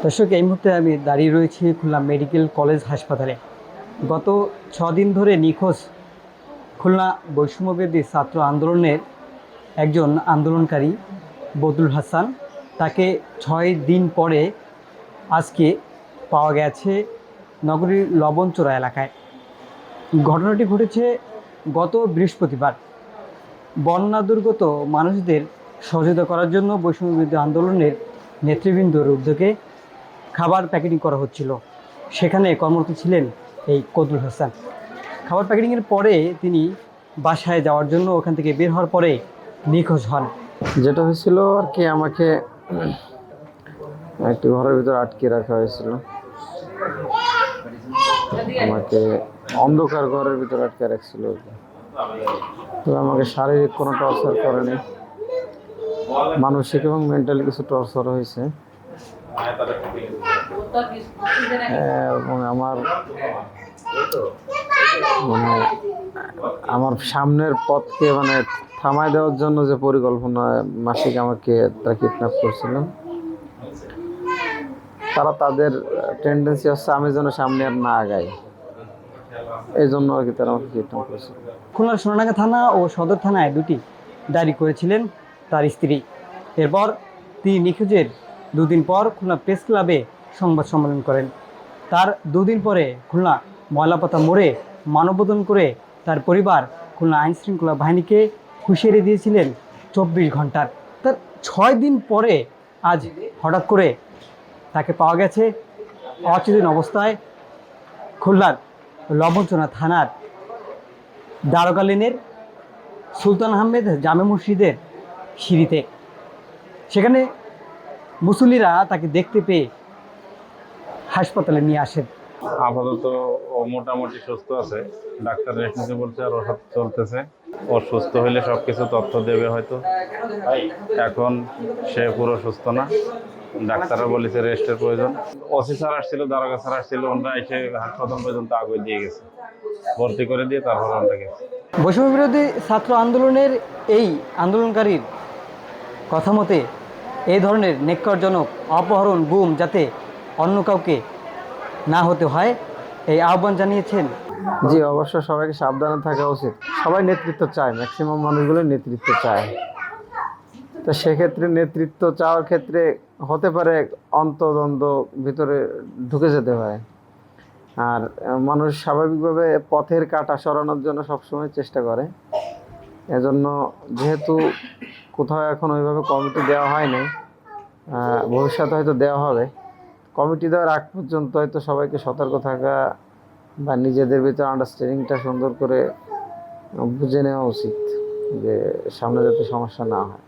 দর্শক, এই মুহূর্তে আমি দাঁড়িয়ে রয়েছি খুলনা মেডিকেল কলেজ হাসপাতালে। গত 6 দিন ধরে নিখোঁজ খুলনা বৈষম্যবিরোধী ছাত্র আন্দোলনের একজন আন্দোলনকারী বদরুল হাসান। তাকে 6 দিন পরে আজকে পাওয়া গেছে নগরীর লবণচোরা এলাকায়। ঘটনাটি ঘটেছে গত বৃহস্পতিবার। বন্যা দুর্গত মানুষদের সহযোগিতা করার জন্য বৈষম্যবিরোধী আন্দোলনের নেতৃবৃন্দর উদ্যোগে খাবার প্যাকেটিং করা হচ্ছিল। সেখানে কর্মরত ছিলেন এই বদরুল হাসান। খাবার প্যাকেটিংয়ের পরে তিনি বাসায় যাওয়ার জন্য ওখান থেকে বের হওয়ার পরে নিখোঁজ হন। যেটা হয়েছিল আর কি, আমাকে একটি ঘরের ভিতর আটকে রাখা হয়েছিল। আমাকে অন্ধকার ঘরের ভিতর আটকে রাখছিল। তো আমাকে শারীরিক কোনো টর্চার করেনি, মানসিক এবং মেন্টালি কিছু টর্চার হয়েছে। এবং আমার সামনের পথকে থামায় দেওয়ার জন্য যে পরিকল্পনা মাসিক আমাকে তারা কিডন্যাপ করছিল। তারা তাদের টেন্ডেন্সি হচ্ছে আমি যেন সামনে আর না আগাই, এই জন্য আর কি তারা আমাকে কিডন্যাপ করেছিল। খুলনার সোনাডাঙ্গা থানা ও সদর থানায় দুটি ডায়েরি করেছিলেন তার স্ত্রী। এরপর তিনি নিখোঁজের 2 দিন পর খুলনা প্রেস ক্লাবে সংবাদ সম্মেলন করেন। তার 2 দিন পরে খুলনা ময়লাপাতা মোড়ে মানববন্ধন করে তার পরিবার খুলনা আইনশৃঙ্খলা বাহিনীকে হুঁশিয়ারি দিয়েছিলেন 24 ঘন্টার। তার 6 দিন পরে আজ হঠাৎ করে তাকে পাওয়া গেছে অচেতন অবস্থায় খুলনার লবণচোরা থানার দারোগা লেনের সুলতান আহমেদ জামে মসজিদের সিঁড়িতে। সেখানে মুসল্লিরা তাকে দেখতে পেয়ে হাসপাতালে নিয়ে আসেন। আপাতত ও মোটামুটি সুস্থ আছে, ডাক্তার রেস্ট নিতে বলছে আর ওষুধ চলতেছে। ও সুস্থ হইলে সবকিছু তথ্য দেবে হয়তো। এখন সে পুরো সুস্থ না, ডাক্তাররা বলেছে রেস্টের প্রয়োজন। ওসি স্যার আসছিল, দারোগা স্যার আসছিল, ওনারা এসে হাসপাতাল পর্যন্ত আগে দিয়ে গেছে, ভর্তি করে দিয়ে তারপর আমরা গেছি। বৈষম্যবিরোধী ছাত্র আন্দোলনের এই আন্দোলনকারীর কথা মতে এই ধরনের নেককারজনক অপহরণ, গুম যাতে অন্য কাউকে না হতে হয়, এই আহ্বান জানিয়েছেন। জি, অবশ্য সবাইকে সাবধানে থাকা উচিত। সবাই নেতৃত্ব চায়, ম্যাক্সিমাম মানুষগুলোই নেতৃত্ব চায়। তো সেক্ষেত্রে নেতৃত্ব চাওয়ার ক্ষেত্রে হতে পারে অন্তর্দ্বন্দ্ব ভিতরে ঢুকে যেতে পারে। আর মানুষ স্বাভাবিকভাবে পথের কাঁটা সরানোর জন্য সবসময় চেষ্টা করে। এজন্য যেহেতু কোথাও এখন ওইভাবে কমিটি দেওয়া হয়নি, ভবিষ্যতে হয়তো দেওয়া হবে। কমিটি দেওয়ার আগ পর্যন্ত হয়তো সবাইকে সতর্ক থাকা বা নিজেদের ভিতরে আন্ডারস্ট্যান্ডিংটা সুন্দর করে বুঝে নেওয়া উচিত, যে সামনে যাতে সমস্যা না হয়।